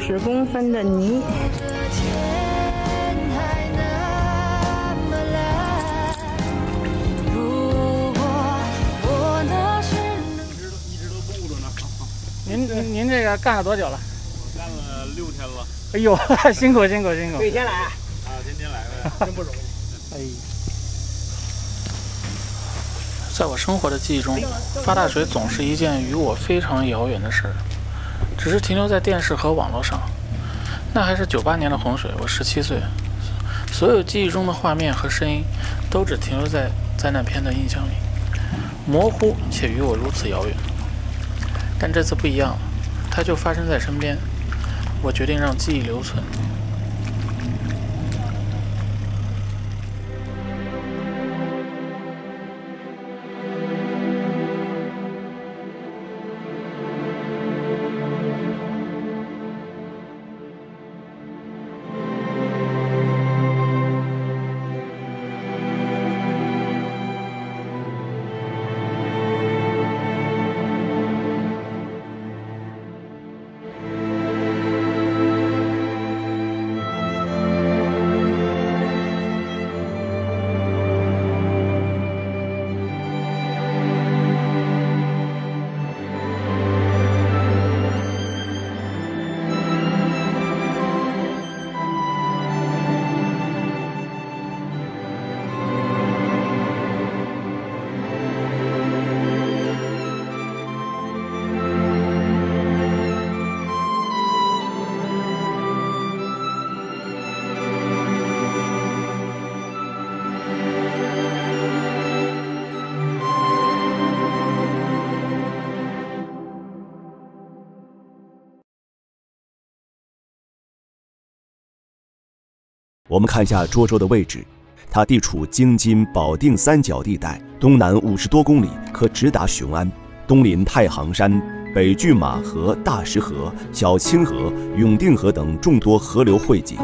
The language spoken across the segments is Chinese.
50公分的泥。您这个干了多久了？我干了6天了。哎呦，辛苦辛苦辛苦！每天来啊？天天来呗，真不容易。哎，在我生活的记忆中，发大水总是一件与我非常遥远的事儿，只是停留在电视和网络上。那还是98年的洪水，我17岁，所有记忆中的画面和声音，都只停留在灾难片的印象里，模糊且与我如此遥远。但这次不一样了，它就发生在身边，我决定让记忆留存。我们看一下涿州的位置，它地处京津保定三角地带，东南50多公里可直达雄安，东临太行山，北距马河、大石河、小清河、永定河等众多河流汇集。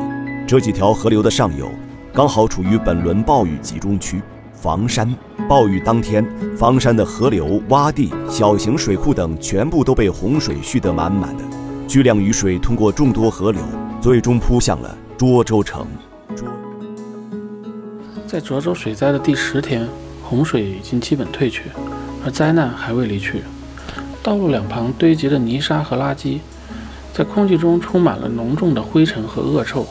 这几条河流的上游，刚好处于本轮暴雨集中区房山。暴雨当天，房山的河流、洼地、小型水库等全部都被洪水蓄得满满的，巨量雨水通过众多河流，最终扑向了涿州城。在涿州水灾的第10天，洪水已经基本退去，而灾难还未离去。道路两旁堆积的泥沙和垃圾，在空气中充满了浓重的灰尘和恶臭。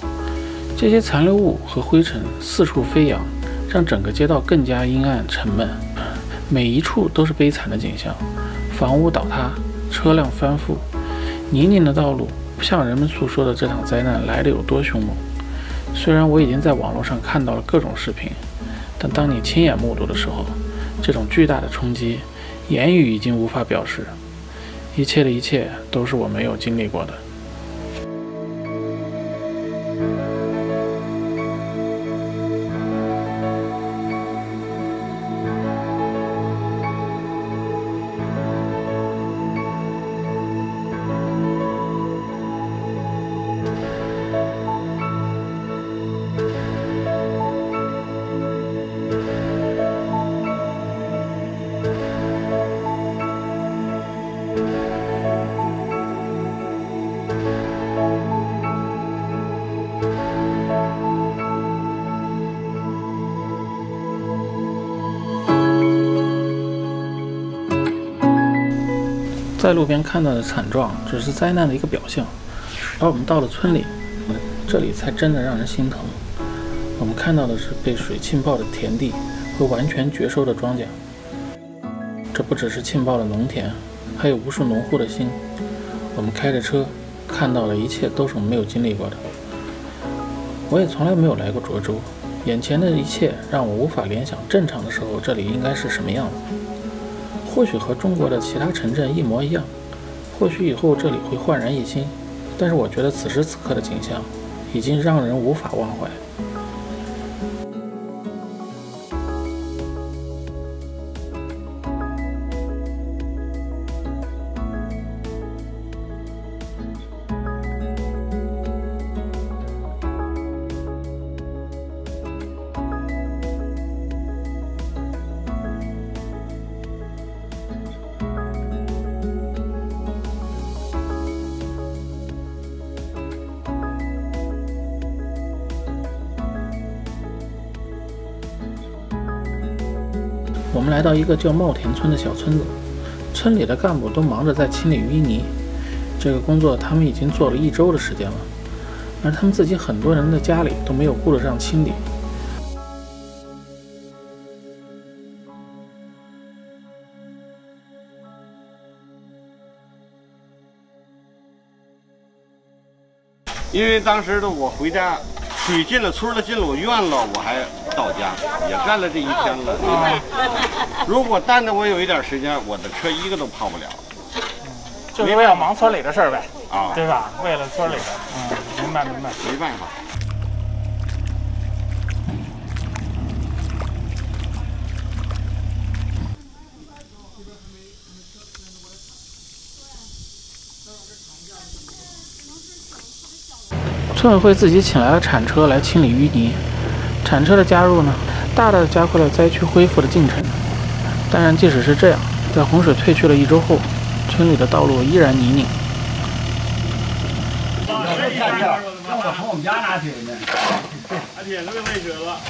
这些残留物和灰尘四处飞扬，让整个街道更加阴暗沉闷。每一处都是悲惨的景象：房屋倒塌，车辆翻覆，泥泞的道路不像人们诉说的这场灾难来得有多凶猛。虽然我已经在网络上看到了各种视频，但当你亲眼目睹的时候，这种巨大的冲击，言语已经无法表示。一切的一切都是我没有经历过的。在路边看到的惨状只是灾难的一个表象，而我们到了村里，这里才真的让人心疼。我们看到的是被水浸爆的田地和完全绝收的庄稼。这不只是浸爆了农田，还有无数农户的心。我们开着车看到的一切都是我们没有经历过的。我也从来没有来过涿州，眼前的一切让我无法联想正常的时候这里应该是什么样子。或许和中国的其他城镇一模一样，或许以后这里会焕然一新，但是我觉得此时此刻的景象已经让人无法忘怀。我们来到一个叫茂田村的小村子，村里的干部都忙着在清理淤泥，这个工作他们已经做了1周的时间了，而他们自己很多人的家里都没有顾得上清理。因为当时的我回家，水进了村了，进了我院了，我还到家，也干了这1天了。如果耽误我有一点时间，我的车一个都跑不了。就是为了忙村里的事儿呗，啊，对吧？为了村里的，明白。没办法。村委会自己请来了铲车来清理淤泥，铲车的加入呢，大大的加快了灾区恢复的进程。当然，即使是这样，在洪水退去了1周后，村里的道路依然泥泞。让我从我们家拿去呢。而且这个累死了。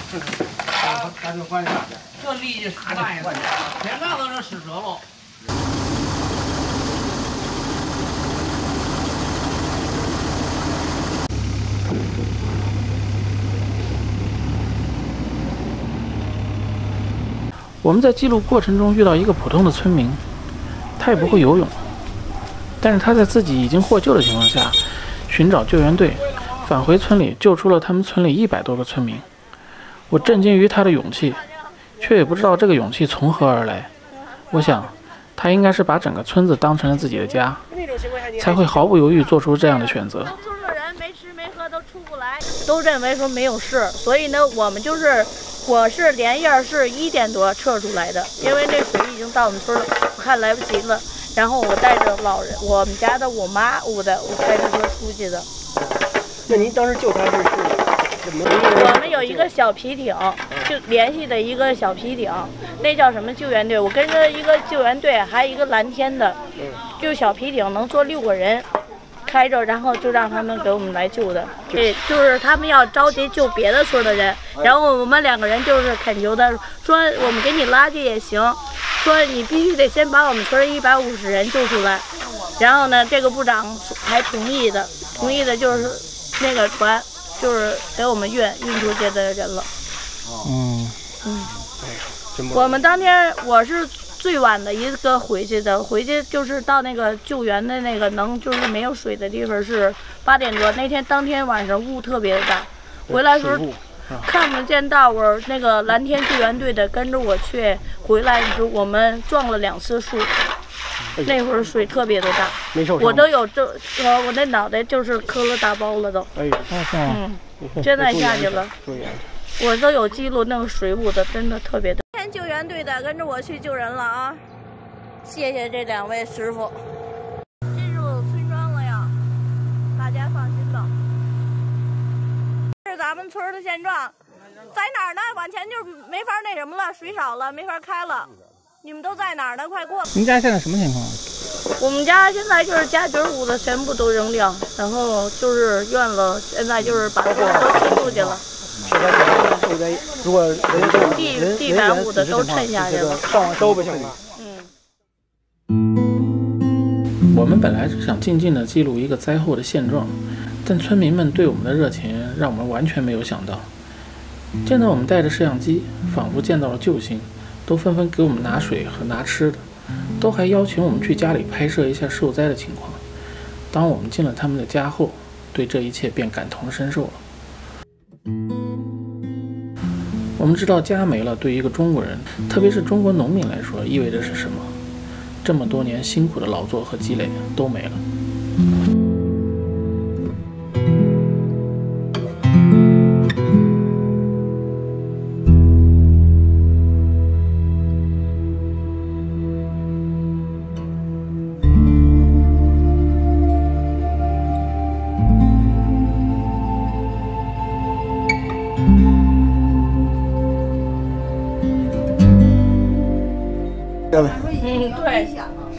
咱就换下去。这力气啥玩意儿？天干都是湿折了。我们在记录过程中遇到一个普通的村民，他也不会游泳，但是他在自己已经获救的情况下，寻找救援队，返回村里救出了他们村里100多个村民。我震惊于他的勇气，却也不知道这个勇气从何而来。我想，他应该是把整个村子当成了自己的家，才会毫不犹豫做出这样的选择。村的人没吃没喝都出不来，都认为说没有事，所以呢，我是连夜是1点多撤出来的，因为那水已经到我们村了，我看来不及了。然后我带着老人，我们家的我妈我开着车出去的。那您当时救他是怎么？我们有一个小皮艇，就联系的一个小皮艇，那叫什么救援队？我跟着一个救援队，还有一个蓝天的，就小皮艇能坐6个人。开着，然后就让他们给我们来救的。对，就是他们要着急救别的村的人，然后我们2个人就是恳求他说，我们给你拉去也行，说你必须得先把我们村150人救出来。然后呢，这个部长还同意的就是那个船就是给我们运出去的人了。我们当天我是最晚的一个回去就是到那个救援的那个就是没有水的地方是8点多，当天晚上雾特别的大，回来时候看不见道儿，那个蓝天救援队的跟着我去，回来的时候我们撞了2次树，那会儿水特别的大，我都有我那脑袋就是磕了大包了都，现在下去了，我都有记录，那个水雾的真的特别大。救援队的跟着我去救人了啊！谢谢这2位师傅。进入村庄了呀，大家放心吧。这是咱们村的现状，在哪儿呢？往前就没法那什么了，水少了，没法开了。你们都在哪儿呢？快过来！您家现在什么情况？我们家现在就是家居屋子全部都扔掉，然后就是院子现在就是把都清出去了。如果地板屋的都沉下去了，上网收不行了。我们本来是想静静地记录一个灾后的现状，但村民们对我们的热情让我们完全没有想到。见到我们带着摄像机，仿佛见到了救星，都纷纷给我们拿水和拿吃的，都还邀请我们去家里拍摄一下受灾的情况。当我们进了他们的家后，对这一切便感同身受了。我们知道家没了对一个中国人，特别是中国农民来说意味着是什么，这么多年辛苦的劳作和积累都没了。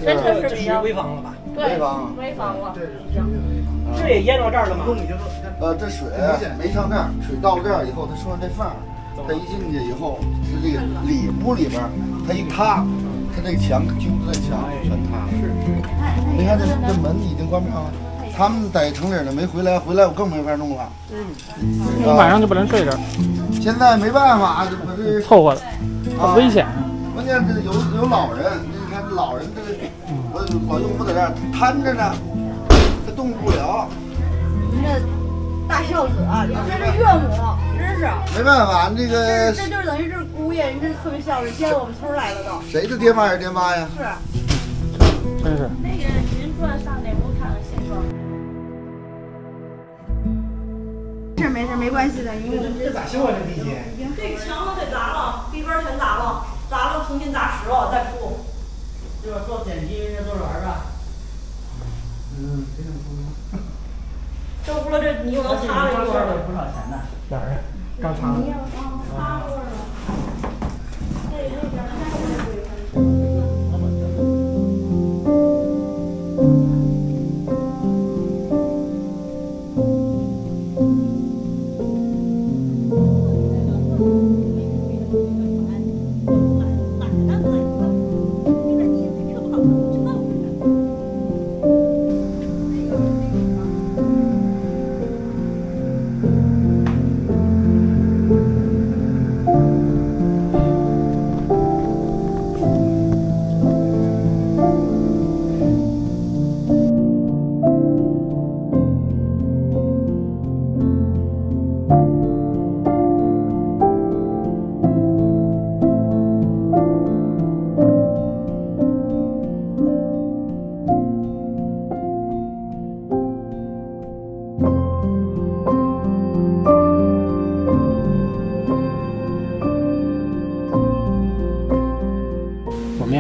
对，这是危房了吧？对，危房了。这也淹到这儿了吗？这水没上这儿，水到了这儿以后，它顺着这缝儿他一进去以后，是这个屋里边，他一塌，他这个墙揪的墙全塌了。你看这门已经关不上了。他们在城里呢没回来，回来我更没法弄了。你晚上就不能睡这儿。现在没办法，这不是凑合的，很危险。关键是有老人，你看老人这个，我老舅母在这儿瘫着呢，他动不了。您这大孝子啊，你这是岳母，真是。没办法，这个这就是等于是姑爷，人这特别孝顺，接到我们村来了都。谁的爹妈也是爹妈呀？是。真是。那个您转上哪屋看看现状。没事，没关系的，因为我们这咋修啊？这地基？这个墙都得砸了，壁边全砸了，砸了重新砸实了再铺。这边做剪辑，人家做软吧？非常聪明。这屋了，这泥又都擦了一波了。不少钱呢。哪儿？刚擦的。擦过了。那边还有鬼。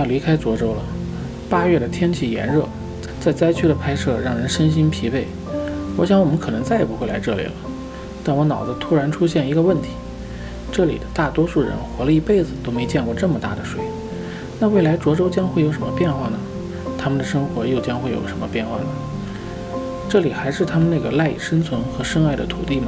离开涿州了。8月的天气炎热，在灾区的拍摄让人身心疲惫。我想我们可能再也不会来这里了。但我脑子突然出现一个问题：这里的大多数人活了一辈子都没见过这么大的水，那未来涿州将会有什么变化呢？他们的生活又将会有什么变化呢？这里还是他们那个赖以生存和深爱的土地吗？